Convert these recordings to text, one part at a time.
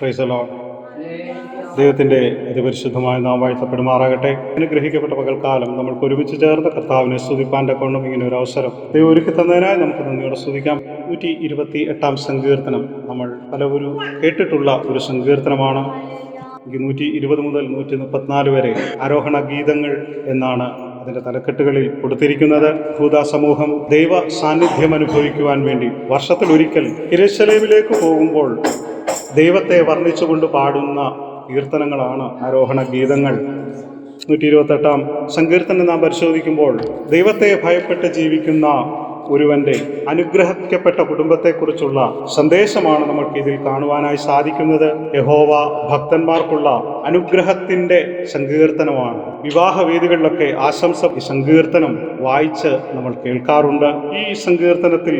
Praise the Lord. ദൈവത്തിൻ്റെ അതിപരിശുദ്ധമായ നാം വാഴ്ത്തപ്പെടുമാറാകട്ടെ. അനുഗ്രഹിക്കപ്പെട്ട പകൽക്കാലം നമ്മൾക്ക് ഒരുമിച്ച് ചേർന്ന് കർത്താവിനെ സ്തുതിപ്പാൻ്റെ കൊണ്ടും ഇങ്ങനെ ഒരു അവസരം ദൈവം ഒരുക്കി തന്നതിനായി നമുക്ക് നന്ദിയോടെ സ്തുതിക്കാം. 128 സങ്കീർത്തനം നമ്മൾ പലവരും കേട്ടിട്ടുള്ള ഒരു സങ്കീർത്തനമാണ്. 120 മുതൽ 134 വരെ ആരോഹണ ഗീതങ്ങൾ എന്നാണ് അതിൻ്റെ തലക്കെട്ടുകളിൽ കൊടുത്തിരിക്കുന്നത്. യഹൂദ സമൂഹം ദൈവ സാന്നിധ്യം അനുഭവിക്കുവാൻ വേണ്ടി വർഷത്തിലൊരിക്കൽ യെരൂശലേമിലേക്ക് പോകുമ്പോൾ ദൈവത്തെ വർണ്ണിച്ചുകൊണ്ട് പാടുന്ന കീർത്തനങ്ങളാണ് ആരോഹണ ഗീതങ്ങൾ. 128 സങ്കീർത്തനം നാം പരിശോധിക്കുമ്പോൾ ദൈവത്തെ ഭയപ്പെട്ട് ജീവിക്കുന്ന ഒരുവന്റെ അനുഗ്രഹിക്കപ്പെട്ട കുടുംബത്തെക്കുറിച്ചുള്ള സന്ദേശമാണ് നമുക്ക് ഇതിൽ കാണുവാനായി സാധിക്കുന്നത്. യഹോവ ഭക്തന്മാർക്കുള്ള അനുഗ്രഹത്തിൻ്റെ സങ്കീർത്തനമാണ്. വിവാഹവേദികളിലൊക്കെ ആശംസ ഈ സങ്കീർത്തനം വായിച്ച് നമ്മൾ കേൾക്കാറുണ്ട്. ഈ സങ്കീർത്തനത്തിൽ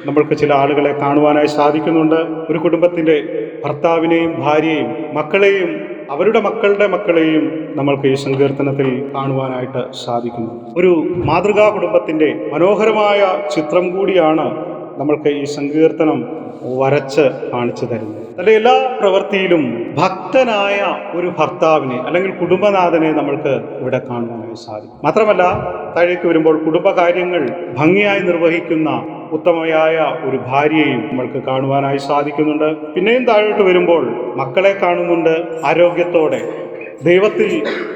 നമ്മൾക്ക് ചില ആളുകളെ കാണുവാനായി സാധിക്കുന്നുണ്ട്. ഒരു കുടുംബത്തിൻ്റെ ഭർത്താവിനെയും ഭാര്യയെയും മക്കളെയും അവരുടെ മക്കളുടെ മക്കളെയും നമ്മൾക്ക് ഈ സങ്കീർത്തനത്തിൽ കാണുവാനായിട്ട് സാധിക്കുന്നു. ഒരു മാതൃകാ കുടുംബത്തിൻ്റെ മനോഹരമായ ചിത്രം കൂടിയാണ് നമ്മൾക്ക് ഈ സങ്കീർത്തനം വരച്ച് കാണിച്ചു തരുന്നത്. തൻ്റെ എല്ലാ പ്രവൃത്തിയിലും ഭക്തനായ ഒരു ഭർത്താവിനെ അല്ലെങ്കിൽ കുടുംബനാഥനെ നമ്മൾക്ക് ഇവിടെ കാണുവാനായി സാധിക്കും. മാത്രമല്ല താഴേക്ക് വരുമ്പോൾ കുടുംബകാര്യങ്ങൾ ഭംഗിയായി നിർവഹിക്കുന്ന ഉത്തമയായ ഒരു ഭാര്യയെയും നമ്മൾക്ക് കാണുവാനായി സാധിക്കുന്നുണ്ട്. പിന്നെയും താഴോട്ട് വരുമ്പോൾ മക്കളെ കാണുന്നുണ്ട്. ആരോഗ്യത്തോടെ ദൈവത്തിൽ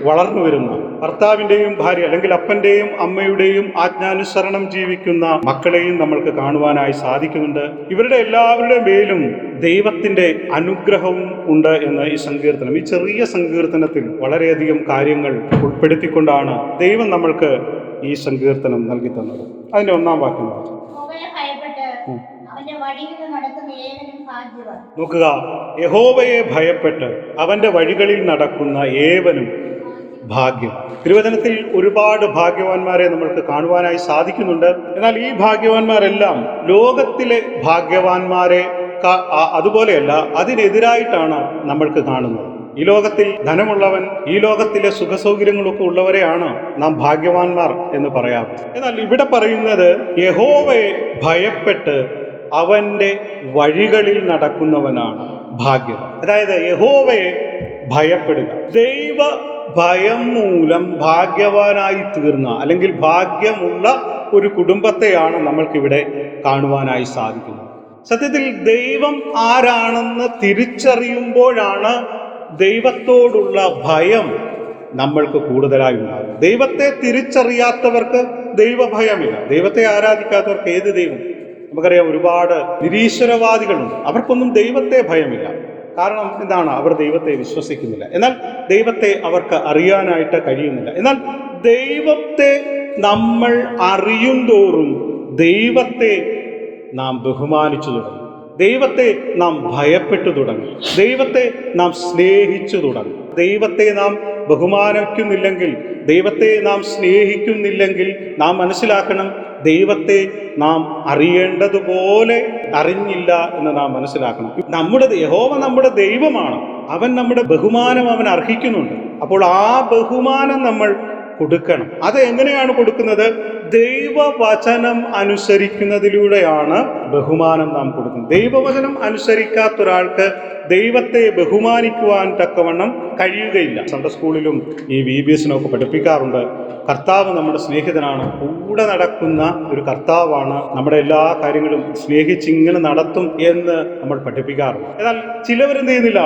വളർന്നു വരുന്ന ഭർത്താവിൻ്റെയും ഭാര്യ അല്ലെങ്കിൽ അപ്പൻ്റെയും അമ്മയുടെയും ആജ്ഞാനുസരണം ജീവിക്കുന്ന മക്കളെയും നമ്മൾക്ക് കാണുവാനായി സാധിക്കുന്നുണ്ട്. ഇവരുടെ എല്ലാവരുടെയും മേലും ദൈവത്തിൻ്റെ അനുഗ്രഹവും ഉണ്ട് എന്ന് ഈ സങ്കീർത്തനം, ഈ ചെറിയ സങ്കീർത്തനത്തിൽ വളരെയധികം കാര്യങ്ങൾ ഉൾപ്പെടുത്തിക്കൊണ്ടാണ് ദൈവം നമ്മൾക്ക് ഈ സങ്കീർത്തനം നൽകി തന്നത്. അതിൻ്റെ 1-ാം വാക്യം നോക്കുക. യഹോവയെ ഭയപ്പെട്ട് അവന്റെ വഴികളിൽ നടക്കുന്ന ഏവനും ഭാഗ്യം. തിരുവചനത്തിൽ ഒരുപാട് ഭാഗ്യവാന്മാരെ നമ്മൾക്ക് കാണുവാനായി സാധിക്കുന്നുണ്ട്. എന്നാൽ ഈ ഭാഗ്യവാന്മാരെല്ലാം ലോകത്തിലെ ഭാഗ്യവാന്മാരെ അതുപോലെയല്ല, അതിനെതിരായിട്ടാണ് നമ്മൾക്ക് കാണുന്നത്. ഈ ലോകത്തിൽ ധനമുള്ളവൻ, ഈ ലോകത്തിലെ സുഖസൗകര്യങ്ങളൊക്കെ ഉള്ളവരെയാണ് നാം ഭാഗ്യവാന്മാർ എന്ന് പറയാം. എന്നാൽ ഇവിടെ പറയുന്നത് യഹോവയെ ഭയപ്പെട്ട് അവന്റെ വഴികളിൽ നടക്കുന്നവനാണ് ഭാഗ്യം. അതായത് യഹോവയെ ഭയപ്പെടുക. ദൈവ ഭയം മൂലം ഭാഗ്യവാനായി തീർന്ന അല്ലെങ്കിൽ ഭാഗ്യമുള്ള ഒരു കുടുംബത്തെയാണ് നമ്മൾക്കിവിടെ കാണുവാനായി സാധിക്കുന്നത്. സത്യത്തിൽ ദൈവം ആരാണെന്ന് തിരിച്ചറിയുമ്പോഴാണ് ദൈവത്തോടുള്ള ഭയം നമ്മൾക്ക് കൂടുതലായി ഉണ്ടാകും. ദൈവത്തെ തിരിച്ചറിയാത്തവർക്ക് ദൈവഭയമില്ല. ദൈവത്തെ ആരാധിക്കാത്തവർക്ക് ഏത് ദൈവം? നമുക്കറിയാം, ഒരുപാട് നിരീശ്വരവാദികളുണ്ട്. അവർക്കൊന്നും ദൈവത്തെ ഭയമില്ല. കാരണം എന്താണ്? അവർ ദൈവത്തെ വിശ്വസിക്കുന്നില്ല. എന്നാൽ ദൈവത്തെ അവർക്ക് അറിയാനായിട്ട് കഴിയുന്നില്ല. എന്നാൽ ദൈവത്തെ നമ്മൾ അറിയും തോറും ദൈവത്തെ നാം ബഹുമാനിച്ചു തുടങ്ങും. ദൈവത്തെ നാം ഭയപ്പെട്ടു തുടങ്ങും. ദൈവത്തെ നാം സ്നേഹിച്ചു തുടങ്ങും. ദൈവത്തെ നാം ബഹുമാനിക്കുന്നില്ലെങ്കിൽ, ദൈവത്തെ നാം സ്നേഹിക്കുന്നില്ലെങ്കിൽ നാം മനസ്സിലാക്കണം, ദൈവത്തെ നാം അറിയേണ്ടതുപോലെ അറിഞ്ഞില്ല എന്ന് നാം മനസ്സിലാക്കണം. യഹോവ നമ്മുടെ ദൈവമാണ്. അവൻ നമ്മുടെ ബഹുമാനം അവൻ അർഹിക്കുന്നുണ്ട്. അപ്പോൾ ആ ബഹുമാനം നമ്മൾ കൊടുക്കണം. അത് എങ്ങനെയാണ് കൊടുക്കുന്നത്? ദൈവവചനം അനുസരിക്കുന്നതിലൂടെയാണ് ബഹുമാനം നാം കൊടുക്കുന്നത്. ദൈവവചനം അനുസരിക്കാത്ത ഒരാൾക്ക് ദൈവത്തെ ബഹുമാനിക്കുവാൻ തക്കവണ്ണം കഴിയുകയില്ല. സൺഡേ സ്കൂളിലും ഈ VBSനൊക്കെ പഠിപ്പിക്കാറുണ്ട്. കർത്താവ് നമ്മുടെ സ്നേഹിതനാണ്, കൂടെ നടക്കുന്ന ഒരു കർത്താവാണ്, നമ്മുടെ എല്ലാ കാര്യങ്ങളും സ്നേഹിച്ചിങ്ങനെ നടത്തും എന്ന് നമ്മൾ പഠിപ്പിക്കാറുണ്ട്. എന്നാൽ ചിലവരെന്ത് ചെയ്യുന്നില്ല,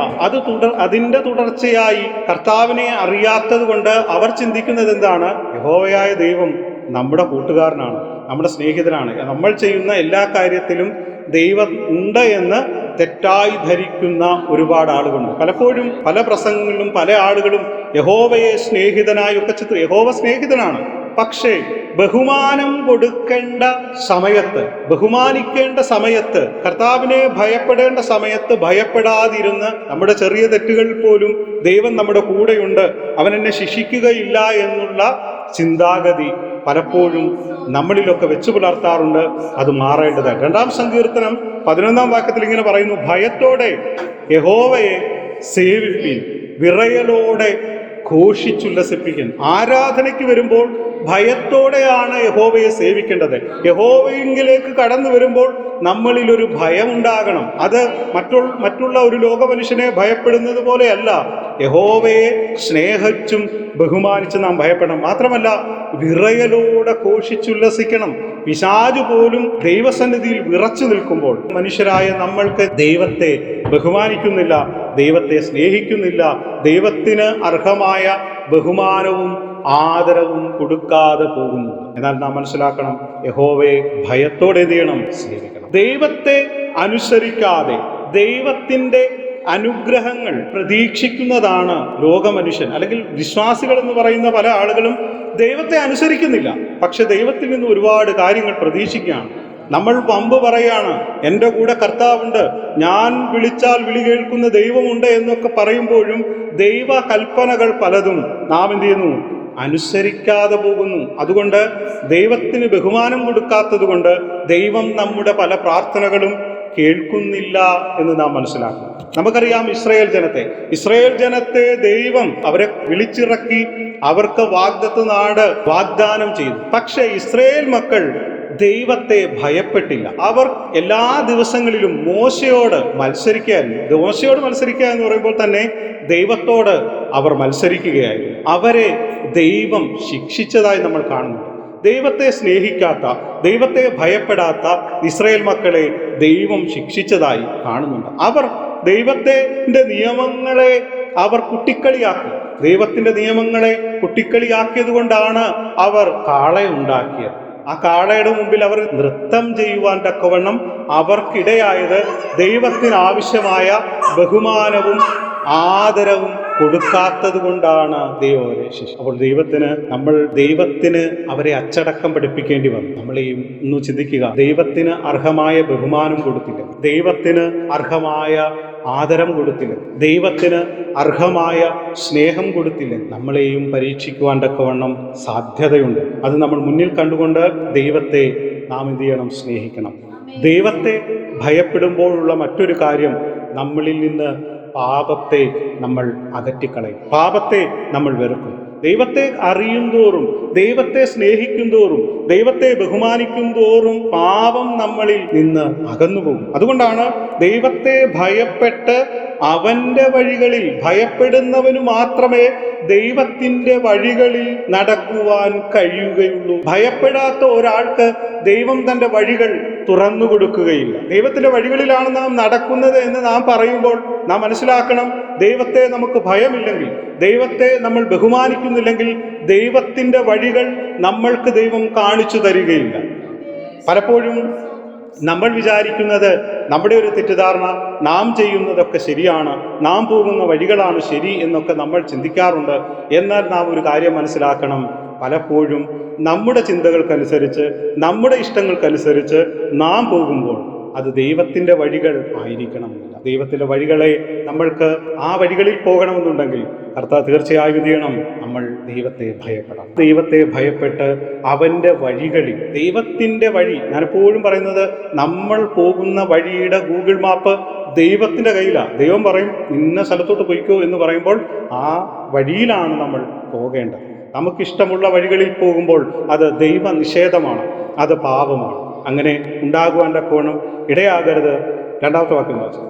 അതിൻ്റെ തുടർച്ചയായി കർത്താവിനെ അറിയാത്തത് കൊണ്ട് അവർ ചിന്തിക്കുന്നത് എന്താണ്? യഹോവയായ ദൈവം നമ്മുടെ കൂട്ടുകാരനാണ്, നമ്മുടെ സ്നേഹിതനാണ്, നമ്മൾ ചെയ്യുന്ന എല്ലാ കാര്യത്തിലും ദൈവം ഉണ്ട് എന്ന് തെറ്റായി ധരിക്കുന്ന ഒരുപാട് ആളുകളുണ്ട്. പലപ്പോഴും പല പ്രസംഗങ്ങളിലും പല ആളുകളും യഹോവയെ സ്നേഹിതനായി ഒക്കെ യഹോവ സ്നേഹിതനാണ്, പക്ഷേ ബഹുമാനം കൊടുക്കേണ്ട സമയത്ത്, ബഹുമാനിക്കേണ്ട സമയത്ത്, കർത്താവിനെ ഭയപ്പെടേണ്ട സമയത്ത് ഭയപ്പെടാതിരുന്ന് നമ്മുടെ ചെറിയ തെറ്റുകൾ പോലും ദൈവം നമ്മുടെ കൂടെയുണ്ട്, അവൻ എന്നെ ശിക്ഷിക്കുകയില്ല എന്നുള്ള ചിന്താഗതി പലപ്പോഴും നമ്മളിലൊക്കെ വെച്ചു പുലർത്താറുണ്ട്. അത് മാറേണ്ടതാണ്. 2-ാം സങ്കീർത്തനം 11-ാം വാക്യത്തിൽ ഇങ്ങനെ പറയുന്നു, ഭയത്തോടെ യഹോവയെ സേവിപ്പീൻ, വിറയലോടെ ഘോഷിച്ചുല്ലസിപ്പിക്കും. ആരാധനയ്ക്ക് വരുമ്പോൾ ഭയത്തോടെയാണ് യഹോവയെ സേവിക്കേണ്ടത്. യഹോവയിലേക്ക് കടന്നു വരുമ്പോൾ നമ്മളിൽ ഒരു ഭയം ഉണ്ടാകണം. അത് മറ്റുള്ള ഒരു ലോക മനുഷ്യനെ ഭയപ്പെടുന്നത് പോലെയല്ല. യഹോവയെ സ്നേഹിച്ചും ബഹുമാനിച്ചും നാം ഭയപ്പെടണം. മാത്രമല്ല, വിറയലോടെ ഘോഷിച്ചുല്ലസിക്കണം. പിശാചു പോലും ദൈവസന്നിധിയിൽ വിറച്ചു നിൽക്കുമ്പോൾ മനുഷ്യരായ നമ്മൾക്ക് ദൈവത്തെ ബഹുമാനിക്കുന്നില്ല, ദൈവത്തെ സ്നേഹിക്കുന്നില്ല, ദൈവത്തിന് അർഹമായ ബഹുമാനവും ആദരവും കൊടുക്കാതെ പോകുന്നു. എന്നാൽ നാം മനസ്സിലാക്കണം, യഹോവയെ ഭയത്തോടെ എന്ത് ചെയ്യണം? സ്നേഹിക്കണം. ദൈവത്തെ അനുസരിക്കാതെ ദൈവത്തിൻ്റെ അനുഗ്രഹങ്ങൾ പ്രതീക്ഷിക്കുന്നതാണ് ലോകമനുഷ്യൻ, അല്ലെങ്കിൽ വിശ്വാസികൾ എന്ന് പറയുന്ന പല ആളുകളും ദൈവത്തെ അനുസരിക്കുന്നില്ല, പക്ഷെ ദൈവത്തിൽ നിന്ന് ഒരുപാട് കാര്യങ്ങൾ പ്രതീക്ഷിക്കുകയാണ്. നമ്മൾ പമ്പ് പറയാണ്, എൻ്റെ കൂടെ കർത്താവുണ്ട്, ഞാൻ വിളിച്ചാൽ വിളി കേൾക്കുന്ന ദൈവമുണ്ട് എന്നൊക്കെ പറയുമ്പോഴും ദൈവ കൽപ്പനകൾ പലതും നാം എന്ത് ചെയ്യുന്നു? അനുസരിക്കാതെ പോകുന്നു. അതുകൊണ്ട് ദൈവത്തിന് ബഹുമാനം കൊടുക്കാത്തത് കൊണ്ട് ദൈവം നമ്മുടെ പല പ്രാർത്ഥനകളും കേൾക്കുന്നില്ല എന്ന് നാം മനസ്സിലാക്കണം. നമുക്കറിയാം ഇസ്രായേൽ ജനത്തെ ദൈവം അവരെ വിളിച്ചിറക്കി അവർക്ക് വാഗ്ദത്ത നാട് വാഗ്ദാനം ചെയ്തു. പക്ഷേ ഇസ്രായേൽ മക്കൾ ദൈവത്തെ ഭയപ്പെട്ടില്ല. അവർ എല്ലാ ദിവസങ്ങളിലും മോശയോട് മത്സരിക്കുക എന്ന് പറയുമ്പോൾ തന്നെ ദൈവത്തോട് അവർ മത്സരിക്കുകയായിരുന്നു. അവരെ ദൈവം ശിക്ഷിച്ചതായി നമ്മൾ കാണുന്നു. ദൈവത്തെ സ്നേഹിക്കാത്ത, ദൈവത്തെ ഭയപ്പെടാത്ത ഇസ്രായേൽ മക്കളെ ദൈവം ശിക്ഷിച്ചതായി കാണുന്നുണ്ട്. അവർ ദൈവത്തിൻ്റെ നിയമങ്ങളെ അവർ കുട്ടിക്കളിയാക്കി. ദൈവത്തിൻ്റെ നിയമങ്ങളെ കുട്ടിക്കളിയാക്കിയത് കൊണ്ടാണ് അവർ കാളയുണ്ടാക്കിയത്. ആ കാളയുടെ മുമ്പിൽ അവർ നൃത്തം ചെയ്യുവാൻ തക്കവണ്ണം അവർക്കിടയായത് ദൈവത്തിന് ആവശ്യമായ ബഹുമാനവും ആദരവും കൊടുക്കാത്തത് കൊണ്ടാണ് ദൈവം അവരെ ശിക്ഷിച്ചത്. അപ്പോൾ ദൈവത്തിന് അവരെ അച്ചടക്കം പഠിപ്പിക്കേണ്ടി വന്നു. നമ്മളെയും ഒന്ന് ചിന്തിക്കുക, ദൈവത്തിന് അർഹമായ ബഹുമാനം കൊടുത്തില്ല, ദൈവത്തിന് അർഹമായ ആദരം കൊടുത്തില്ല, ദൈവത്തിന് അർഹമായ സ്നേഹം കൊടുത്തില്ല. നമ്മളെയും പരീക്ഷിക്കുവാൻ തക്കവണ്ണം സാധ്യതയുണ്ട്. അത് നമ്മൾ മുന്നിൽ കണ്ടുകൊണ്ട് ദൈവത്തെ നാം എന്ത് ചെയ്യണം? സ്നേഹിക്കണം. ദൈവത്തെ ഭയപ്പെടുമ്പോഴുള്ള മറ്റൊരു കാര്യം, നമ്മളിൽ നിന്ന് പാപത്തെ നമ്മൾ അകറ്റിക്കളയും, പാപത്തെ നമ്മൾ വെറുക്കും. ദൈവത്തെ അറിയും തോറും, ദൈവത്തെ സ്നേഹിക്കും തോറും, ദൈവത്തെ ബഹുമാനിക്കും തോറും പാപം നമ്മളിൽ നിന്ന് അകന്നുപോകും. അതുകൊണ്ടാണ് ദൈവത്തെ ഭയപ്പെട്ട് അവൻ്റെ വഴികളിൽ ഭയപ്പെടുന്നവന് മാത്രമേ ദൈവത്തിൻ്റെ വഴികളിൽ നടക്കുവാൻ കഴിയുകയുള്ളൂ. ഭയപ്പെടാത്ത ഒരാൾക്ക് ദൈവം തൻ്റെ വഴികൾ തുറന്നു കൊടുക്കുകയില്ല. ദൈവത്തിൻ്റെ വഴികളിലാണ് നാം നടക്കുന്നത് എന്ന് നാം പറയുമ്പോൾ നാം മനസ്സിലാക്കണം, ദൈവത്തെ നമുക്ക് ഭയമില്ലെങ്കിൽ, ദൈവത്തെ നമ്മൾ ബഹുമാനിക്കുന്നില്ലെങ്കിൽ ദൈവത്തിൻ്റെ വഴികൾ നമ്മൾക്ക് ദൈവം കാണിച്ചു തരികയില്ല. പലപ്പോഴും നമ്മൾ വിചാരിക്കുന്നത്, നമ്മുടെ ഒരു തെറ്റിദ്ധാരണ, നാം ചെയ്യുന്നതൊക്കെ ശരിയാണ്, നാം പോകുന്ന വഴികളാണ് ശരി എന്നൊക്കെ നമ്മൾ ചിന്തിക്കാറുണ്ട്. എന്നാൽ നാം ഒരു കാര്യം മനസ്സിലാക്കണം, പലപ്പോഴും നമ്മുടെ ചിന്തകൾക്കനുസരിച്ച്, നമ്മുടെ ഇഷ്ടങ്ങൾക്കനുസരിച്ച് നാം പോകുമ്പോൾ അത് ദൈവത്തിൻ്റെ വഴികൾ ആയിരിക്കണമെന്നില്ല. ദൈവത്തിൻ്റെ വഴികളെ നമ്മൾക്ക് ആ വഴികളിൽ പോകണമെന്നുണ്ടെങ്കിൽ കർത്താവ് തീർച്ചയായും എന്ത് ചെയ്യണം? നമ്മൾ ദൈവത്തെ ഭയപ്പെടണം. ദൈവത്തെ ഭയപ്പെട്ട് അവൻ്റെ വഴികളിൽ, ദൈവത്തിൻ്റെ വഴി, ഞാനെപ്പോഴും പറയുന്നത്, നമ്മൾ പോകുന്ന വഴിയുടെ ഗൂഗിൾ മാപ്പ് ദൈവത്തിൻ്റെ കയ്യിലാണ്. ദൈവം പറയും ഇന്ന സ്ഥലത്തോട്ട് പോയിക്കോ എന്ന് പറയുമ്പോൾ ആ വഴിയിലാണ് നമ്മൾ പോകേണ്ടത്. നമുക്കിഷ്ടമുള്ള വഴികളിൽ പോകുമ്പോൾ അത് ദൈവനിഷേധമാണ്, അത് പാപമാണ്. അങ്ങനെ ഉണ്ടാകുവാൻ തക്കവണ്ണം ഇടയാകരുത്. രണ്ടാമത്തെ വാക്യം വായിച്ചു.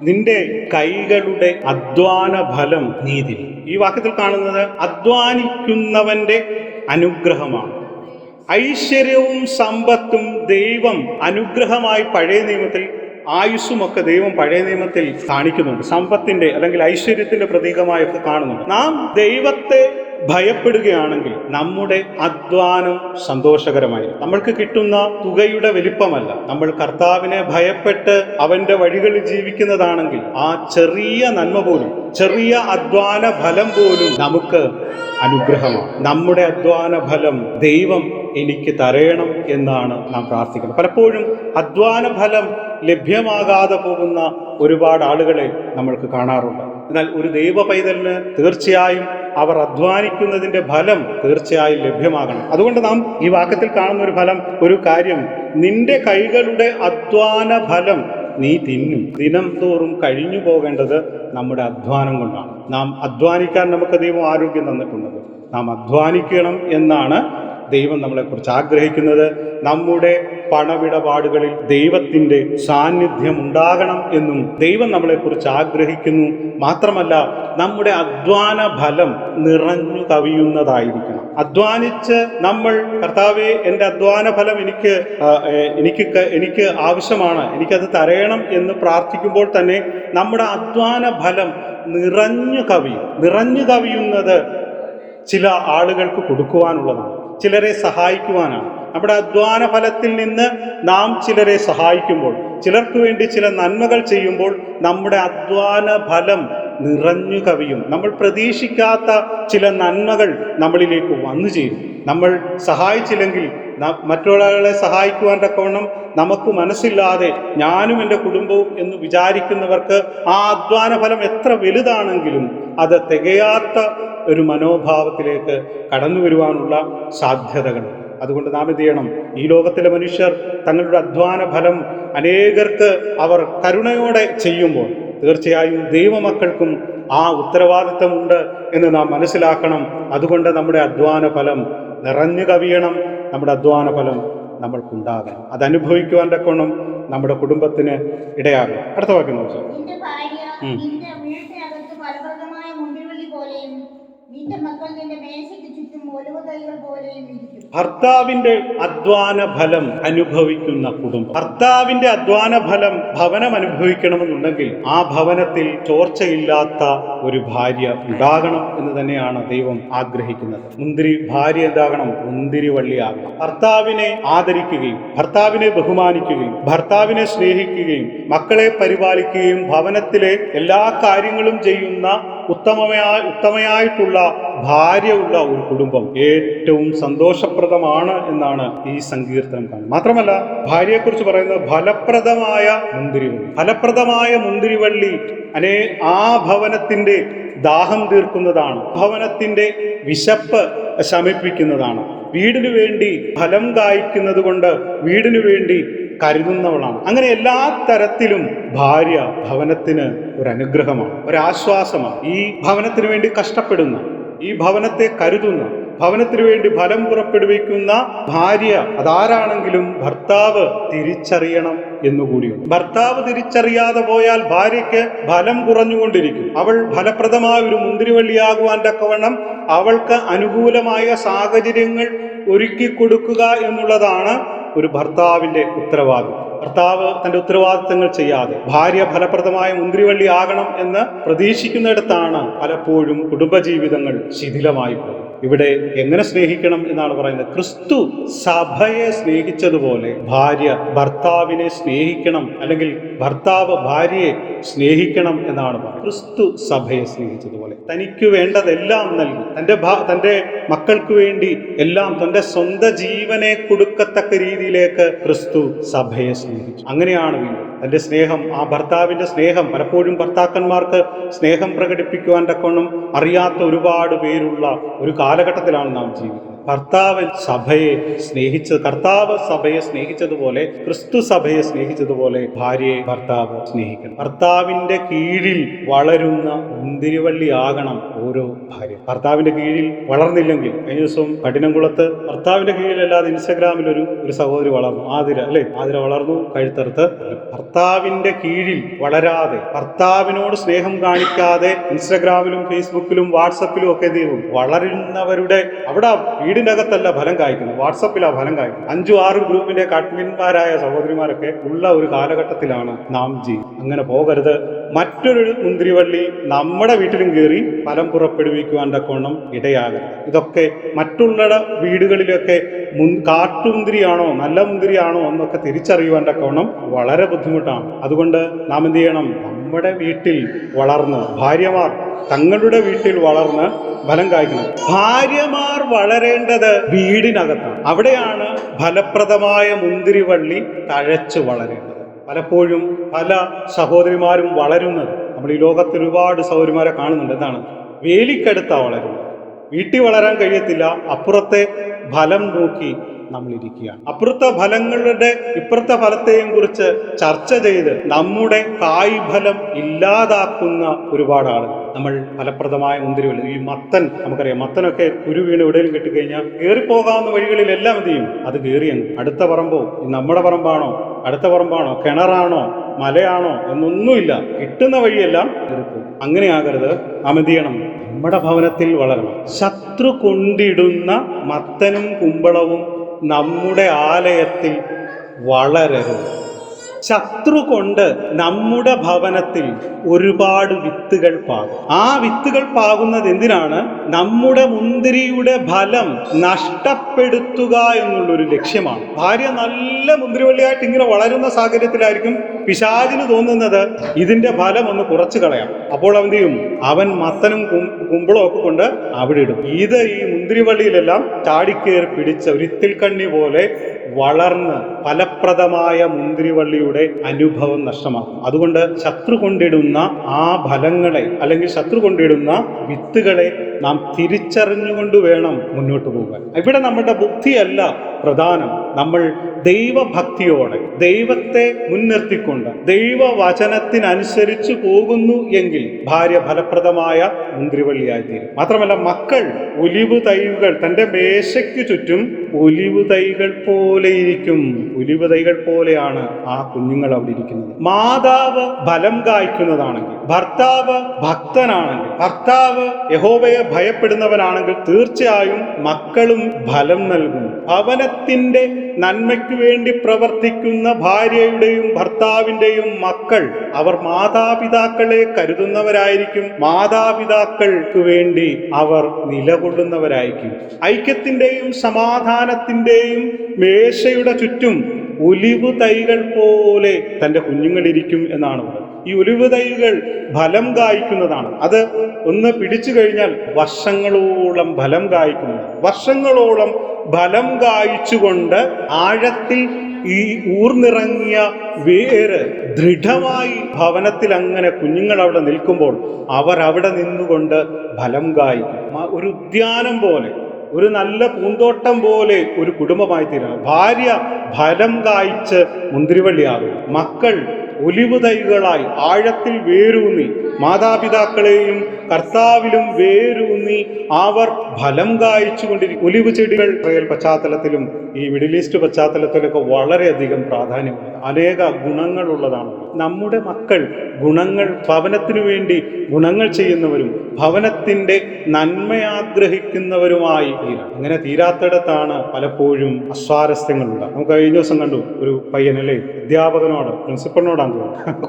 നിന്റെ കൈകളുടെ അധ്വാന ഫലം നീതി. ഈ വാക്യത്തിൽ കാണുന്നത് അധ്വാനിക്കുന്നവന്റെ അനുഗ്രഹമാണ്. ഐശ്വര്യവും സമ്പത്തും ദൈവം അനുഗ്രഹമായി പഴയ നിയമത്തിൽ, ആയുസ്സുമൊക്കെ ദൈവം പഴയ നിയമത്തിൽ കാണിക്കുന്നുണ്ട്. സമ്പത്തിന്റെ അല്ലെങ്കിൽ ഐശ്വര്യത്തിന്റെ പ്രതീകമായൊക്കെ കാണുന്നുണ്ട്. നാം ദൈവത്തെ ഭയപ്പെടുകയാണെങ്കിൽ നമ്മുടെ അധ്വാനം സന്തോഷകരമായി, നമ്മൾക്ക് കിട്ടുന്ന തുകയുടെ വലിപ്പമല്ല, നമ്മൾ കർത്താവിനെ ഭയപ്പെട്ട് അവന്റെ വഴികളിൽ ജീവിക്കുന്നതാണെങ്കിൽ ആ ചെറിയ നന്മ പോലും, ചെറിയ അധ്വാന ഫലം പോലും നമുക്ക് അനുഗ്രഹമാണ്. നമ്മുടെ അധ്വാന ഫലം ദൈവം എനിക്ക് തരയണം എന്നാണ് നാം പ്രാർത്ഥിക്കുന്നത്. പലപ്പോഴും അധ്വാന ഫലം ലഭ്യമാകാതെ പോകുന്ന ഒരുപാട് ആളുകളെ നമ്മൾക്ക് കാണാറുണ്ട്. എന്നാൽ ഒരു ദൈവ പൈതലിന് തീർച്ചയായും അവർ അധ്വാനിക്കുന്നതിൻ്റെ ഫലം തീർച്ചയായും ലഭ്യമാകണം. അതുകൊണ്ട് നാം ഈ വാക്യത്തിൽ കാണുന്ന ഒരു കാര്യം, നിന്റെ കൈകളുടെ അധ്വാന ഫലം നീ തിന്നും. ദിനം തോറും കഴിഞ്ഞു പോകേണ്ടത് നമ്മുടെ അധ്വാനം കൊണ്ടാണ്. നാം അധ്വാനിക്കാൻ നമുക്ക് ദൈവം ആരോഗ്യം തന്നിട്ടുള്ളത്. നാം അധ്വാനിക്കണം എന്നാണ് ദൈവം നമ്മളെക്കുറിച്ച് ആഗ്രഹിക്കുന്നത്. നമ്മുടെ പണമിടപാടുകളിൽ ദൈവത്തിൻ്റെ സാന്നിധ്യം ഉണ്ടാകണം എന്നും ദൈവം നമ്മളെക്കുറിച്ച് ആഗ്രഹിക്കുന്നു. മാത്രമല്ല, നമ്മുടെ അധ്വാന ഫലം നിറഞ്ഞു കവിയുന്നതായിരിക്കണം. അധ്വാനിച്ച് നമ്മൾ കർത്താവേ, എൻ്റെ അധ്വാന ഫലം എനിക്ക് ആവശ്യമാണ്, എനിക്കത് തരയണം എന്ന് പ്രാർത്ഥിക്കുമ്പോൾ തന്നെ നമ്മുടെ അധ്വാന ഫലം നിറഞ്ഞു കവിയുന്നത് ചില ആളുകൾക്ക് കൊടുക്കുവാനുള്ളതാണ്, ചിലരെ സഹായിക്കുവാനാണ്. നമ്മുടെ അധ്വാന ഫലത്തിൽ നിന്ന് നാം ചിലരെ സഹായിക്കുമ്പോൾ, ചിലർക്ക് വേണ്ടി ചില നന്മകൾ ചെയ്യുമ്പോൾ നമ്മുടെ അധ്വാന ഫലം നിറഞ്ഞു കവിയും. നമ്മൾ പ്രതീക്ഷിക്കാത്ത ചില നന്മകൾ നമ്മളിലേക്ക് വന്നു ചേരും. നമ്മൾ സഹായിച്ചില്ലെങ്കിൽ മറ്റുള്ളവരെ സഹായിക്കുവാൻ തക്കവണ്ണം നമുക്ക് മനസ്സില്ലാതെ ഞാനും എൻ്റെ കുടുംബവും എന്ന് വിചാരിക്കുന്നവർക്ക് ആ അധ്വാന ഫലം എത്ര വലുതാണെങ്കിലും അത് തികയാത്ത ഒരു മനോഭാവത്തിലേക്ക് കടന്നു വരുവാനുള്ള സാധ്യതകളുണ്ട്. അതുകൊണ്ട് നാം എന്ത് ചെയ്യണം? ഈ ലോകത്തിലെ മനുഷ്യർ തങ്ങളുടെ അധ്വാന ഫലം അനേകർക്ക് അവർ കരുണയോടെ ചെയ്യുമ്പോൾ തീർച്ചയായും ദൈവമക്കൾക്കും ആ ഉത്തരവാദിത്തമുണ്ട് എന്ന് നാം മനസ്സിലാക്കണം. അതുകൊണ്ട് നമ്മുടെ അധ്വാന ഫലം നിറഞ്ഞു കവിയണം, നമ്മുടെ അധ്വാന ഫലം നമ്മൾക്കുണ്ടാകണം. അതനുഭവിക്കുവാൻ തക്കവണ്ണം നമ്മുടെ കുടുംബത്തിന് ഇടയാകും. അടുത്ത വാക്യം നോക്കാം. ഭർത്താവിന്റെ അധ്വാന ഫലം അനുഭവിക്കുന്ന കുടുംബം. ഭർത്താവിന്റെ അധ്വാന ഫലം ഭവനം അനുഭവിക്കണമെന്നുണ്ടെങ്കിൽ ആ ഭവനത്തിൽ ചോർച്ചയില്ലാത്ത ഒരു ഭാര്യ ഉണ്ടാകണം എന്ന് തന്നെയാണ് ദൈവം ആഗ്രഹിക്കുന്നത്. ഭാര്യ എന്താകണം? മുന്തിരി വള്ളിയാകണം. ഭർത്താവിനെ ആദരിക്കുകയും ഭർത്താവിനെ ബഹുമാനിക്കുകയും ഭർത്താവിനെ സ്നേഹിക്കുകയും മക്കളെ പരിപാലിക്കുകയും ഭവനത്തിലെ എല്ലാ കാര്യങ്ങളും ചെയ്യുന്ന ഉത്തമയായിട്ടുള്ള ഭാര്യ ഉള്ള ഒരു കുടുംബം ഏറ്റവും സന്തോഷപ്രദമാണ് എന്നാണ് ഈ സങ്കീർത്തനം കാണുന്നത്. മാത്രമല്ല, ഭാര്യയെക്കുറിച്ച് പറയുന്നത് ഫലപ്രദമായ മുന്തിരിവള്ളി ആ ഭവനത്തിന്റെ ദാഹം തീർക്കുന്നതാണ്, ഭവനത്തിന്റെ വിശപ്പ് ശമിപ്പിക്കുന്നതാണ്. വീടിനു വേണ്ടി ഫലം കായ്ക്കുന്നത് കൊണ്ട് വീടിനു വേണ്ടി കരുതുന്നവളാണ്. അങ്ങനെ എല്ലാ തരത്തിലും ഭാര്യ ഭവനത്തിന് ഒരു അനുഗ്രഹമാണ്, ഒരാശ്വാസമാണ്. ഈ ഭവനത്തിന് വേണ്ടി കഷ്ടപ്പെടുന്ന, ഈ ഭവനത്തെ കരുതുന്ന, ഭവനത്തിനു വേണ്ടി ഫലം പുറപ്പെടുവിക്കുന്ന ഭാര്യ അതാരാണെങ്കിലും ഭർത്താവ് തിരിച്ചറിയണം എന്നുകൂടിയുണ്ട്. ഭർത്താവ് തിരിച്ചറിയാതെ പോയാൽ ഭാര്യയ്ക്ക് ഫലം കുറഞ്ഞുകൊണ്ടിരിക്കും. അവൾ ഫലപ്രദമായ ഒരു മുന്തിരിവള്ളിയാകുവാൻ തക്കവണ്ണം അവൾക്ക് അനുകൂലമായ സാഹചര്യങ്ങൾ ഒരുക്കി കൊടുക്കുക എന്നുള്ളതാണ് ഒരു ഭർത്താവിന്റെ ഉത്തരവാദിത്വം. ഭർത്താവ് തന്റെ ഉത്തരവാദിത്തങ്ങൾ ചെയ്യാതെ ഭാര്യ ഫലപ്രദമായ മുന്തിരിവള്ളി ആകണം എന്ന് പ്രതീക്ഷിക്കുന്നിടത്താണ് പലപ്പോഴും കുടുംബജീവിതങ്ങൾ ശിഥിലമായി പോകും. ഇവിടെ എങ്ങനെ സ്നേഹിക്കണം എന്നാണ് പറയുന്നത്? ക്രിസ്തു സഭയെ സ്നേഹിച്ചതുപോലെ ഭാര്യ ഭർത്താവിനെ സ്നേഹിക്കണം, അല്ലെങ്കിൽ ഭർത്താവ് ഭാര്യയെ സ്നേഹിക്കണം എന്നാണ് പറയുന്നത്. ക്രിസ്തു സഭയെ സ്നേഹിച്ചതുപോലെ തനിക്ക് വേണ്ടതെല്ലാം നൽകി, തന്റെ മക്കൾക്ക് വേണ്ടി എല്ലാം, തന്റെ സ്വന്തം ജീവനെ കൊടുക്കത്തക്ക രീതിയിലേക്ക് ക്രിസ്തു സഭയെ സ്നേഹിച്ചു. അങ്ങനെയാണ് തന്റെ സ്നേഹം, ആ ഭർത്താവിന്റെ സ്നേഹം, പലപ്പോഴും ഭർത്താക്കന്മാർക്ക് സ്നേഹം പ്രകടിപ്പിക്കുവാൻ തക്കവണ്ണം അറിയാത്ത ഒരുപാട് പേരുള്ള ഒരു കാലഘട്ടത്തിലാണ് നാം ജീവിക്കുന്നത്. കർത്താവ് സഭയെ സ്നേഹിച്ചതുപോലെ ക്രിസ്തു സഭയെ സ്നേഹിച്ചതുപോലെ ഭാര്യയെ ഭർത്താവ് സ്നേഹിക്കണം. ഭർത്താവിന്റെ കീഴിൽ വളരുന്ന മുന്തിരിവള്ളി ആകണം ഓരോ ഭാര്യ. ഭർത്താവിന്റെ കീഴിൽ വളർന്നില്ലെങ്കിൽ, കഴിഞ്ഞ ദിവസം കഠിനംകുളത്ത് ഭർത്താവിന്റെ കീഴിലല്ലാതെ ഇൻസ്റ്റഗ്രാമിൽ ഒരു സഹോദരി വളർന്നു, ആതിര വളർന്നു, കഴുത്തറുത്ത്. ഭർത്താവിന്റെ കീഴിൽ വളരാതെ, ഭർത്താവിനോട് സ്നേഹം കാണിക്കാതെ ഇൻസ്റ്റഗ്രാമിലും ഫേസ്ബുക്കിലും വാട്സപ്പിലും ഒക്കെ എന്ത് ചെയ്തു? വളരുന്നവരുടെ അവിടെ വീടിന്റെ അകത്തല്ല ഫലം കായ്ക്കുന്നത്, വാട്സപ്പിലാ ഫലം കായ്ക്കുന്നത്. 5-6 ഗ്രൂപ്പിന്റെ അഡ്മിന്മാരായ സഹോദരിമാരൊക്കെ ഉള്ള ഒരു കാലഘട്ടത്തിലാണ് നാം ജീവിക്കുന്നത്. അങ്ങനെ പോകരുത്. മറ്റൊരു മുന്തിരിവള്ളി നമ്മുടെ വീട്ടിലും കയറി ഫലം പുറപ്പെടുവിക്കുവാൻ തക്കവണ്ണം ഇടയാകരുത്. ഇതൊക്കെ മറ്റുള്ള വീടുകളിലൊക്കെ കാട്ടുമുന്തിരിയാണോ നല്ല മുന്തിരിയാണോ എന്നൊക്കെ തിരിച്ചറിയുവാൻ തക്കവണ്ണം വളരെ ബുദ്ധിമുട്ടാണ്. അതുകൊണ്ട് നാം എന്ത് ചെയ്യണം? നമ്മുടെ വീട്ടിൽ വളർന്ന്, ഭാര്യമാർ തങ്ങളുടെ വീട്ടിൽ വളർന്ന് ഫലം കായ്ക്കണം. ഭാര്യമാർ വളരേണ്ടത് വീടിനകത്താണ്. അവിടെയാണ് ഫലപ്രദമായ മുന്തിരിവള്ളി തഴച്ചു വളരേണ്ടത്. പലപ്പോഴും പല സഹോദരിമാരും വളരുന്നത്, നമ്മൾ ഈ ലോകത്ത് ഒരുപാട് സഹോദരിമാരെ കാണുന്നുണ്ട്, എന്താണ്? വേലിക്കടുത്താണ് വളരുന്നത്. വീട്ടിൽ വളരാൻ കഴിയത്തില്ല, അപ്പുറത്തെ ഫലം നോക്കി നമ്മൾ ഇരിക്കുകയാണ്. അപ്പുറത്തെ ഫലങ്ങളുടെ ഇപ്പുറത്തെ ഫലത്തെയും കുറിച്ച് ചർച്ച ചെയ്ത് നമ്മുടെ കായ്ഫലം ഇല്ലാതാക്കുന്ന ഒരുപാട് ആളുകൾ. നമ്മൾ ഫലപ്രദമായ മുന്തിരിവള്ളി, ഈ മത്തൻ, നമുക്കറിയാം മത്തനൊക്കെ കുരു വീണ് എവിടെയും കെട്ടിക്കഴിഞ്ഞാൽ കയറിപ്പോകാവുന്ന വഴികളിലെല്ലാം എന്ത് ചെയ്യും? അത് കയറിയങ്ങ് അടുത്ത പറമ്പോ, നമ്മുടെ പറമ്പാണോ, അടുത്ത പറമ്പാണോ, കിണറാണോ, മലയാണോ എന്നൊന്നുമില്ല, കിട്ടുന്ന വഴിയെല്ലാം കയറിപ്പോകും. അങ്ങനെയാകരുത്. നാം എന്ത് ചെയ്യണം? നമ്മുടെ ഭവനത്തിൽ വളരണം. ശത്രു കൊണ്ടിടുന്ന മത്തനും കുമ്പളവും നമ്മുടെ ആലയത്തിൽ വളരരുത്. ശത്രു കൊണ്ട് നമ്മുടെ ഭവനത്തിൽ ഒരുപാട് വിത്തുകൾ പാകും. ആ വിത്തുകൾ പാകുന്നത് എന്തിനാണ്? നമ്മുടെ മുന്തിരിയുടെ ഫലം നഷ്ടപ്പെടുത്തുക എന്നുള്ളൊരു ലക്ഷ്യമാണ്. ഭാര്യ നല്ല മുന്തിരിവള്ളിയായിട്ട് ഇങ്ങനെ വളരുന്ന സാഹചര്യത്തിലായിരിക്കും പിശാചിന് തോന്നുന്നത് ഇതിന്റെ ഫലം ഒന്ന് കുറച്ച് കളയാം. അപ്പോൾ അവൻ ചെയ്യും? അവൻ മത്തനും കുമ്പളും ഒക്കെ കൊണ്ട് അവിടെ ഇടും. ഇത് ഈ മുന്തിരിവള്ളിയിലെല്ലാം ചാടിക്കേറി പിടിച്ച ഒരിത്തിൽ കണ്ണി പോലെ വളർന്ന് ഫലപ്രദമായ മുന്തിരിവള്ളിയുടെ അനുഭവം നഷ്ടമാക്കും. അതുകൊണ്ട് ശത്രു കൊണ്ടിടുന്ന ആ ഫലങ്ങളെ, അല്ലെങ്കിൽ ശത്രു കൊണ്ടിടുന്ന വിത്തുകളെ നാം തിരിച്ചറിഞ്ഞുകൊണ്ട് വേണം മുന്നോട്ട് പോകാൻ. ഇവിടെ നമ്മുടെ ബുദ്ധിയല്ല പ്രധാനം. നമ്മൾ ദൈവഭക്തിയോടെ ദൈവത്തെ മുൻനിർത്തിക്കൊണ്ട് ദൈവവചനത്തിനനുസരിച്ച് പോകുന്നു എങ്കിൽ ഭാര്യ ഫലപ്രദമായ മുന്തിരിവള്ളിയായിത്തീരും. മാത്രമല്ല, മക്കൾ ഒലിവ് തൈകൾ, തൻ്റെ മേശയ്ക്കു ചുറ്റും ഒലിവ് തൈകൾ പോലെ ഇരിക്കും. ഒലിവ് തൈകൾ പോലെയാണ് ആ കുഞ്ഞുങ്ങൾ അവിടെ ഇരിക്കുന്നത്. മാതാവ് ഫലം കായ്ക്കുന്നതാണെങ്കിൽ, ഭർത്താവ് ഭക്തനാണെങ്കിൽ, ഭർത്താവ് യഹോവയെ ഭയപ്പെടുന്നവനാണെങ്കിൽ തീർച്ചയായും മക്കളും ഫലം നൽകും. ഭവനത്തിന്റെ നന്മയ്ക്കു വേണ്ടി പ്രവർത്തിക്കുന്ന ഭാര്യയുടെയും ഭർത്താവിൻ്റെയും മക്കൾ, അവർ മാതാപിതാക്കളെ കരുതുന്നവരായിരിക്കും. മാതാപിതാക്കൾക്ക് വേണ്ടി അവർ നിലകൊള്ളുന്നവരായിരിക്കും. ഐക്യത്തിൻ്റെയും സമാധാനത്തിൻ്റെയും മേശയുടെ ചുറ്റും ഒലിവ് തൈകൾ പോലെ തൻ്റെ കുഞ്ഞുങ്ങളിരിക്കും എന്നാണ് പറയുന്നത്. ഈ ഒലിവ് തൈകൾ ഫലം കായ്ക്കുന്നതാണ്. അത് ഒന്ന് പിടിച്ചു കഴിഞ്ഞാൽ വർഷങ്ങളോളം ഫലം കായ്ക്കുന്നതാണ്. വർഷങ്ങളോളം ഫലം കായ്ച്ചുകൊണ്ട് ആഴത്തിൽ ഈ ഊർന്നിറങ്ങിയ വേര് ദൃഢമായി ഭവനത്തിൽ അങ്ങനെ കുഞ്ഞുങ്ങൾ അവിടെ നിൽക്കുമ്പോൾ അവർ അവിടെ നിന്നുകൊണ്ട് ഫലം കായ്ക്കും. ഒരു ഉദ്യാനം പോലെ, ഒരു നല്ല പൂന്തോട്ടം പോലെ ഒരു കുടുംബമായി തീരണം. ഭാര്യ ഫലം കായ്ച്ച് മുന്തിരിവള്ളിയാകും. മക്കൾ ഒലിവ് തൈകളായി ആഴത്തിൽ വേരൂന്നി മാതാപിതാക്കളെയും കർത്താവിലും വേരൂന്നി അവർ ഫലം കായ്ച്ചുകൊണ്ടിരിക്കും. ഒലിവ് ചെടികൾ ഇസ്രായേൽ പശ്ചാത്തലത്തിലും ഈ മിഡിൽ ഈസ്റ്റ് പശ്ചാത്തലത്തിലൊക്കെ വളരെയധികം പ്രാധാന്യമുണ്ട്. അനേക ഗുണങ്ങളുള്ളതാണ്. നമ്മുടെ മക്കൾ ഗുണങ്ങൾ, ഭവനത്തിനു വേണ്ടി ഗുണങ്ങൾ ചെയ്യുന്നവരും ഭവനത്തിൻ്റെ നന്മ ആഗ്രഹിക്കുന്നവരുമായി തീരാം. അങ്ങനെ തീരാത്തിടത്താണ് പലപ്പോഴും അസ്വാരസ്യങ്ങളുണ്ട്. നമുക്ക് കഴിഞ്ഞ ദിവസം കണ്ടു ഒരു പയ്യനല്ലേ, അധ്യാപകനോട്, പ്രിൻസിപ്പളിനോടാണ്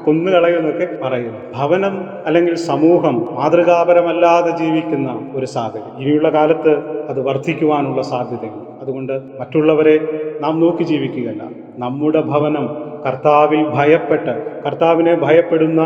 കൊന്നുകളയുമെന്നൊക്കെ പറയുന്നു. ഭവനം അല്ലെങ്കിൽ സമൂഹം മാതൃകാപരമല്ലാതെ ജീവിക്കുന്ന ഒരു സാഹചര്യം ഇനിയുള്ള കാലത്ത് അത് വർദ്ധിക്കുവാനുള്ള സാധ്യതയുണ്ട്. അതുകൊണ്ട് മറ്റുള്ളവരെ നാം നോക്കി ജീവിക്കുകയല്ല, നമ്മുടെ ഭവനം കർത്താവിൽ ഭയപ്പെട്ട്, കർത്താവിനെ ഭയപ്പെടുന്ന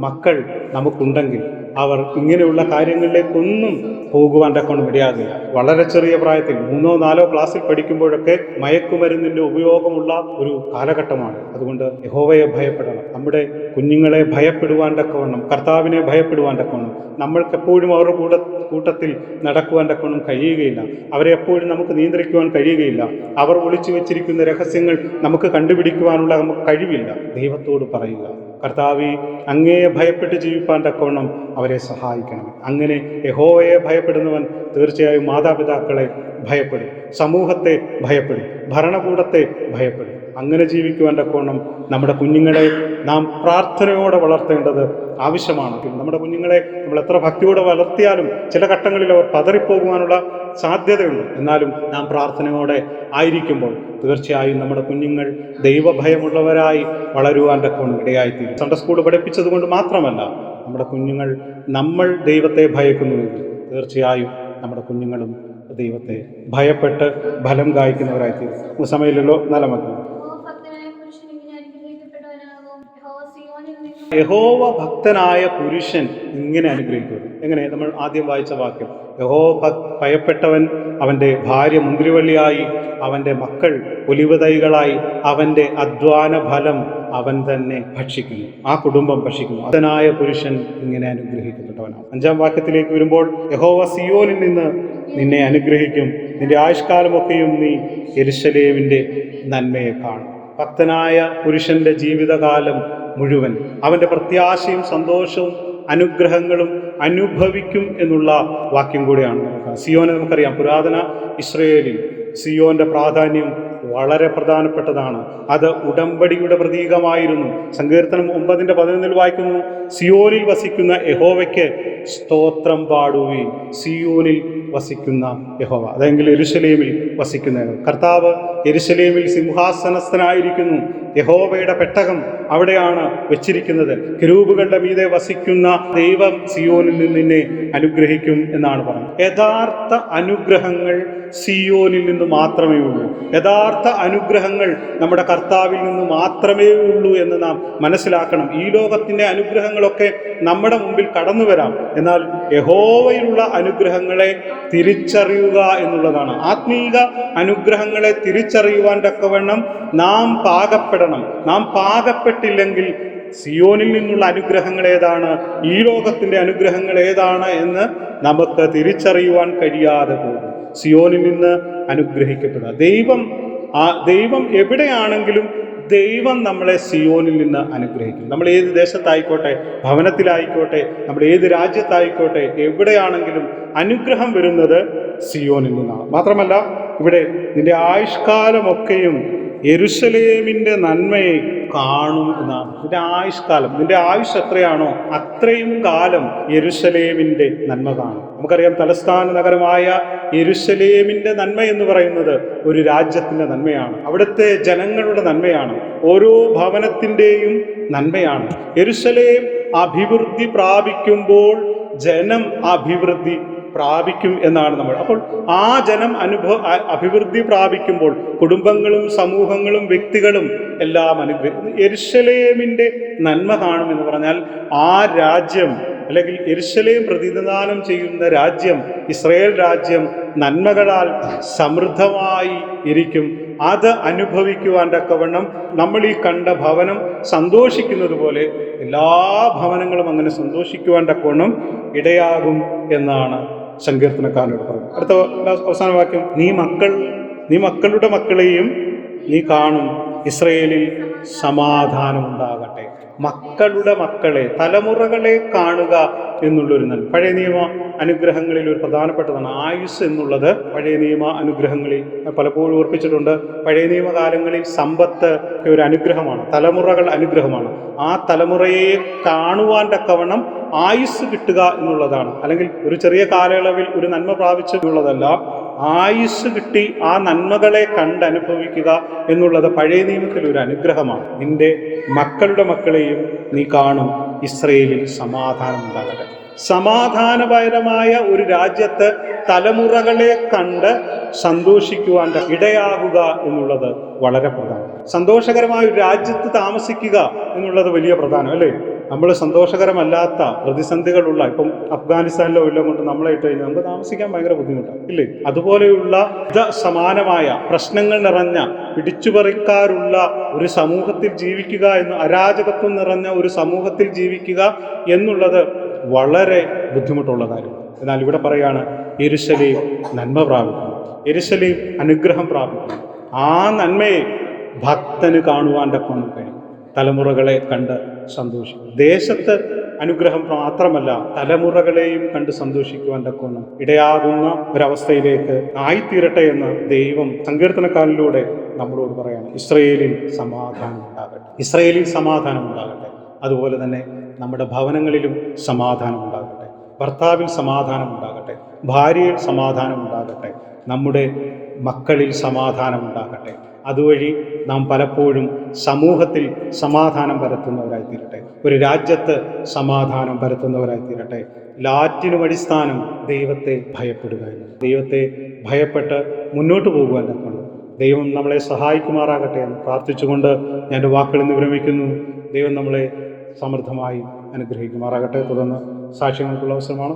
മക്കൾ നമുക്കുണ്ടെങ്കിൽ അവർ ഇങ്ങനെയുള്ള കാര്യങ്ങളിലേക്കൊന്നും പോകുവാൻ തക്കൊണ്ട് ഇടയാകില്ല. വളരെ ചെറിയ പ്രായത്തിൽ 3ഓ 4ഓ ക്ലാസ്സിൽ പഠിക്കുമ്പോഴൊക്കെ മയക്കുമരുന്നിൻ്റെ ഉപയോഗമുള്ള ഒരു കാലഘട്ടമാണ്. അതുകൊണ്ട് യഹോവയെ ഭയപ്പെടണം. നമ്മുടെ കുഞ്ഞുങ്ങളെ ഭയപ്പെടുവാൻ തക്കവണ്ണം, കർത്താവിനെ ഭയപ്പെടുവാൻ തക്കവണ്ണം നമ്മൾക്കെപ്പോഴും അവരുടെ കൂട്ടത്തിൽ നടക്കുവാൻ തക്കവണ്ണം കഴിയുകയില്ല. അവരെ എപ്പോഴും നമുക്ക് നിയന്ത്രിക്കുവാൻ കഴിയുകയില്ല. അവർ ഒളിച്ചു വെച്ചിരിക്കുന്ന രഹസ്യങ്ങൾ നമുക്ക് കണ്ടുപിടിക്കുവാനുള്ള നമുക്ക് കഴിവില്ല. ദൈവത്തോട് പറയുക, കർത്താവേ, അങ്ങയെ ഭയപ്പെട്ട് ജീവിപ്പാൻ തക്കവണ്ണം അവരെ സഹായിക്കണം. അങ്ങനെ യഹോവയെ ഭയപ്പെടുന്നവൻ തീർച്ചയായും മാതാപിതാക്കളെ ഭയപ്പെടും, സമൂഹത്തെ ഭയപ്പെടും, ഭരണകൂടത്തെ ഭയപ്പെടും. അങ്ങനെ ജീവിക്കുവാൻ തക്കവണ്ണം നമ്മുടെ കുഞ്ഞുങ്ങളെ നാം പ്രാർത്ഥനയോടെ വളർത്തേണ്ടത് ആവശ്യമാണ്. നമ്മുടെ കുഞ്ഞുങ്ങളെ നമ്മൾ എത്ര ഭക്തിയോടെ വളർത്തിയാലും ചില ഘട്ടങ്ങളിൽ അവർ പതറിപ്പോകുവാനുള്ള സാധ്യതയുണ്ട്. എന്നാലും നാം പ്രാർത്ഥനയോടെ ആയിരിക്കുമ്പോൾ തീർച്ചയായും നമ്മുടെ കുഞ്ഞുങ്ങൾ ദൈവഭയമുള്ളവരായി വളരുവാൻ തക്കവണ്ണം ഇടയായിത്തീരും. സൺഡേ സ്കൂൾ പഠിപ്പിച്ചത് കൊണ്ട് മാത്രമല്ല, നമ്മുടെ കുഞ്ഞുങ്ങൾ നമ്മൾ ദൈവത്തെ ഭയക്കുന്നുവെങ്കിൽ തീർച്ചയായും നമ്മുടെ കുഞ്ഞുങ്ങളും ദൈവത്തെ ഭയപ്പെട്ട് ഫലം കായ്ക്കുന്നവരായിത്തീരും. സമയമില്ലല്ലോ, നല്ല മക്കൾ. യഹോവ ഭക്തനായ പുരുഷൻ ഇങ്ങനെ അനുഗ്രഹിക്കുന്നു. എങ്ങനെ? നമ്മൾ ആദ്യം വായിച്ച വാക്യം, യഹോവ ഭയപ്പെട്ടവൻ അവൻ്റെ ഭാര്യ മുന്തിരിവള്ളിയായി, അവൻ്റെ മക്കൾ ഒലിവ് തൈകളായി, അവൻ്റെ അധ്വാന ഫലം അവൻ തന്നെ ഭക്ഷിക്കുന്നു, ആ കുടുംബം ഭക്ഷിക്കുന്നു. അതനായ പുരുഷൻ ഇങ്ങനെ അനുഗ്രഹിക്കപ്പെട്ടവനാണ്. 5-ാം വാക്യത്തിലേക്ക് വരുമ്പോൾ, യഹോവ സിയോനിൽ നിന്ന് നിന്നെ അനുഗ്രഹിക്കും, നിന്റെ ആയുഷ്കാലമൊക്കെയും നീ യെരൂശലേമിന്റെ നന്മയെ കാണും. ഭക്തനായ പുരുഷന്റെ ജീവിതകാലം മുഴുവൻ അവന്റെ പ്രത്യാശയും സന്തോഷവും അനുഗ്രഹങ്ങളും അനുഭവിക്കും എന്നുള്ള വാക്യം കൂടിയാണ് നമുക്ക്. സിയോനെ നമുക്കറിയാം, പുരാതന ഇസ്രയേലിൽ സിയോന്റെ പ്രാധാന്യം വളരെ പ്രധാനപ്പെട്ടതാണ്. അത് ഉടമ്പടിയുടെ പ്രതീകമായിരുന്നു. സങ്കീർത്തനം 9:11 വായിക്കുന്നു, സിയോനിൽ വസിക്കുന്ന യഹോവയ്ക്ക് സ്തോത്രം പാടുകയും. സിയോനിൽ വസിക്കുന്ന യഹോവ, അതെങ്കിൽ യെരൂശലേമിൽ വസിക്കുന്ന കർത്താവ് യെരൂശലേമിൽ സിംഹാസനസ്ഥനായിരിക്കുന്നു. യഹോവയുടെ പെട്ടകം അവിടെയാണ് വെച്ചിരിക്കുന്നത്. കെരൂബുകളുടെ മീതെ വസിക്കുന്ന ദൈവം സിയോനിൽ നിന്ന് നിന്നെ അനുഗ്രഹിക്കും എന്നാണ് പറയുന്നത്. യഥാർത്ഥ അനുഗ്രഹങ്ങൾ സിയോനിൽ നിന്ന് മാത്രമേ ഉള്ളൂ. യഥാർത്ഥ അനുഗ്രഹങ്ങൾ നമ്മുടെ കർത്താവിൽ നിന്ന് മാത്രമേ ഉള്ളൂ എന്ന് നാം മനസ്സിലാക്കണം. ഈ ലോകത്തിൻ്റെ അനുഗ്രഹങ്ങളൊക്കെ നമ്മുടെ മുമ്പിൽ കടന്നു വരാം, എന്നാൽ യഹോവയിലുള്ള അനുഗ്രഹങ്ങളെ തിരിച്ചറിയുക എന്നുള്ളതാണ്. ആത്മീക അനുഗ്രഹങ്ങളെ തിരിച്ചറിയുവാൻ തക്കവണ്ണം നാം പാകപ്പെടണം. നാം പാകപ്പെട്ടില്ലെങ്കിൽ സിയോനിൽ നിന്നുള്ള അനുഗ്രഹങ്ങൾ ഏതാണ്, ഈ ലോകത്തിൻ്റെ അനുഗ്രഹങ്ങൾ ഏതാണ് എന്ന് നമുക്ക് തിരിച്ചറിയുവാൻ കഴിയാതെ പോകും. സിയോനിൽ നിന്ന് അനുഗ്രഹിക്കപ്പെടുക. ദൈവം എവിടെയാണെങ്കിലും ദൈവം നമ്മളെ സിയോനിൽ നിന്ന് അനുഗ്രഹിക്കും. നമ്മൾ ഏത് ദേശത്തായിക്കോട്ടെ, ഭവനത്തിലായിക്കോട്ടെ, നമ്മൾ ഏത് രാജ്യത്തായിക്കോട്ടെ, എവിടെയാണെങ്കിലും അനുഗ്രഹം വരുന്നത് സിയോനിൽ നിന്നാണ്. മാത്രമല്ല ഇവിടെ നിന്റെ ആയുഷ്കാലമൊക്കെയും യെരൂശലേമിൻ്റെ നന്മയെ കാണും എന്നാണ്. നിന്റെ ആയുഷ്കാലം, നിന്റെ ആയുഷ് എത്രയാണോ അത്രയും കാലം യെരൂശലേമിൻ്റെ നന്മ കാണും. നമുക്കറിയാം, തലസ്ഥാന നഗരമായ യെരൂശലേമിൻ്റെ നന്മ എന്ന് പറയുന്നത് ഒരു രാജ്യത്തിൻ്റെ നന്മയാണ്. അവിടുത്തെ ജനങ്ങളുടെ നന്മയാണ്. ഓരോ ഭവനത്തിൻ്റെയും നന്മയാണ്. യെരൂശലേം അഭിവൃദ്ധി പ്രാപിക്കുമ്പോൾ ജനം അഭിവൃദ്ധി പ്രാപിക്കും എന്നാണ് നമ്മൾ. അപ്പോൾ ആ ജനം അഭിവൃദ്ധി പ്രാപിക്കുമ്പോൾ കുടുംബങ്ങളും സമൂഹങ്ങളും വ്യക്തികളും എല്ലാം അനുഗ്രഹിക്കും. യെരൂശലേമിൻ്റെ നന്മ കാണുമെന്ന് പറഞ്ഞാൽ ആ രാജ്യം, അല്ലെങ്കിൽ യെരൂശലേം പ്രതിനിധാനം ചെയ്യുന്ന രാജ്യം, ഇസ്രായേൽ രാജ്യം നന്മകളാൽ സമൃദ്ധമായി ഇരിക്കും. അത് അനുഭവിക്കുവാൻ തക്കവണ്ണം നമ്മൾ ഈ കണ്ട ഭവനം സന്തോഷിക്കുന്നത് പോലെ എല്ലാ ഭവനങ്ങളും അങ്ങനെ സന്തോഷിക്കുവാൻ തക്കവണ്ണം ഇടയാകും എന്നാണ് സങ്കീർത്തനക്കാരനോട് പറയുന്നത്. അടുത്ത അവസാന വാക്യം, നീ മക്കളുടെ മക്കളെയും നീ കാണും, ഇസ്രയേലിൽ സമാധാനമുണ്ടാകട്ടെ. മക്കളുടെ മക്കളെ, തലമുറകളെ കാണുക എന്നുള്ളൊരു നന്മ പഴയ നിയമ അനുഗ്രഹങ്ങളിൽ ഒരു പ്രധാനപ്പെട്ടതാണ്. ആയുസ് എന്നുള്ളത് പഴയ നിയമ അനുഗ്രഹങ്ങളിൽ പലപ്പോഴും ഓർപ്പിച്ചിട്ടുണ്ട്. പഴയ നിയമകാലങ്ങളിൽ സമ്പത്ത് ഒരു അനുഗ്രഹമാണ്, തലമുറകൾ അനുഗ്രഹമാണ്. ആ തലമുറയെ കാണുവാൻ തക്കവണ്ണം ആയുസ് കിട്ടുക എന്നുള്ളതാണ്. അല്ലെങ്കിൽ ഒരു ചെറിയ കാലയളവിൽ ഒരു നന്മ പ്രാപിച്ചു എന്നുള്ളതല്ല, ആയുസ് കിട്ടി ആ നന്മകളെ കണ്ടനുഭവിക്കുക എന്നുള്ളത് പഴയ നിയമത്തിൽ ഒരു അനുഗ്രഹമാണ്. നിന്റെ മക്കളുടെ മക്കളെയും നീ കാണും, ഇസ്രയേലിൽ സമാധാനം ഉണ്ടാകട്ടെ. സമാധാനപരമായ ഒരു രാജ്യത്ത് തലമുറകളെ കണ്ട് സന്തോഷിക്കുവാൻ ഇടയാകുക എന്നുള്ളത് വളരെ പ്രധാനം. സന്തോഷകരമായ ഒരു രാജ്യത്ത് താമസിക്കുക എന്നുള്ളത് വലിയ പ്രധാനം, അല്ലേ? നമ്മൾ സന്തോഷകരമല്ലാത്ത പ്രതിസന്ധികളുള്ള, ഇപ്പം അഫ്ഗാനിസ്ഥാനിലോ എല്ലാം കൊണ്ട് നമ്മളെ ഇട്ട് കഴിഞ്ഞാൽ നമുക്ക് താമസിക്കാൻ ഭയങ്കര ബുദ്ധിമുട്ടാണ്, ഇല്ലേ? അതുപോലെയുള്ള സമാനമായ പ്രശ്നങ്ങൾ നിറഞ്ഞ, പിടിച്ചുപറിക്കാരുള്ള ഒരു സമൂഹത്തിൽ ജീവിക്കുക അരാജകത്വം നിറഞ്ഞ ഒരു സമൂഹത്തിൽ ജീവിക്കുക എന്നുള്ളത് വളരെ ബുദ്ധിമുട്ടുള്ള കാര്യം. എന്നാൽ ഇവിടെ പറയാണ്, യെരൂശലേം നന്മ പ്രാപിക്കുന്നു, യെരൂശലേം അനുഗ്രഹം പ്രാപിക്കുന്നു. ആ നന്മയെ ഭക്തന് കാണുവാൻ തക്കവണ്ണം കഴിയും. തലമുറകളെ കണ്ട് സന്തോഷിക്കും. ദേശത്ത് അനുഗ്രഹം മാത്രമല്ല, തലമുറകളെയും കണ്ട് സന്തോഷിക്കുവാൻ തക്കവണ്ണം ഇടയാകുന്ന ഒരവസ്ഥയിലേക്ക് ആയിത്തീരട്ടെ എന്ന് ദൈവം സങ്കീർത്തനക്കാരിലൂടെ നമ്മളോട് പറയാണ്. ഇസ്രയേലിൽ സമാധാനം ഉണ്ടാകട്ടെ, ഇസ്രയേലിൽ സമാധാനം ഉണ്ടാകട്ടെ. അതുപോലെ തന്നെ നമ്മുടെ ഭവനങ്ങളിലും സമാധാനം ഉണ്ടാകട്ടെ, ഭർത്താവിൽ സമാധാനം ഉണ്ടാകട്ടെ, ഭാര്യയിൽ സമാധാനം ഉണ്ടാകട്ടെ, നമ്മുടെ മക്കളിൽ സമാധാനം ഉണ്ടാകട്ടെ. അതുവഴി നാം പലപ്പോഴും സമൂഹത്തിൽ സമാധാനം പരത്തുന്നവരായിത്തീരട്ടെ, ഒരു രാജ്യത്ത് സമാധാനം പരത്തുന്നവരായിത്തീരട്ടെ. എല്ലാറ്റിനും അടിസ്ഥാനം ദൈവത്തെ ഭയപ്പെടുക എന്ന്. ദൈവത്തെ ഭയപ്പെട്ട് മുന്നോട്ട് പോകുവാൻ തക്കണം ദൈവം നമ്മളെ സഹായിക്കുമാറാകട്ടെ എന്ന് പ്രാർത്ഥിച്ചുകൊണ്ട് ഞാൻ എൻ്റെ വാക്കുകളിൽ നിന്ന് വിരമിക്കുന്നു. ദൈവം നമ്മളെ സമൃദ്ധമായി അനുഗ്രഹിക്കുമാറാകട്ടെ. തുടർന്ന് സാക്ഷ്യങ്ങൾക്കുള്ള അവസരമാണ്.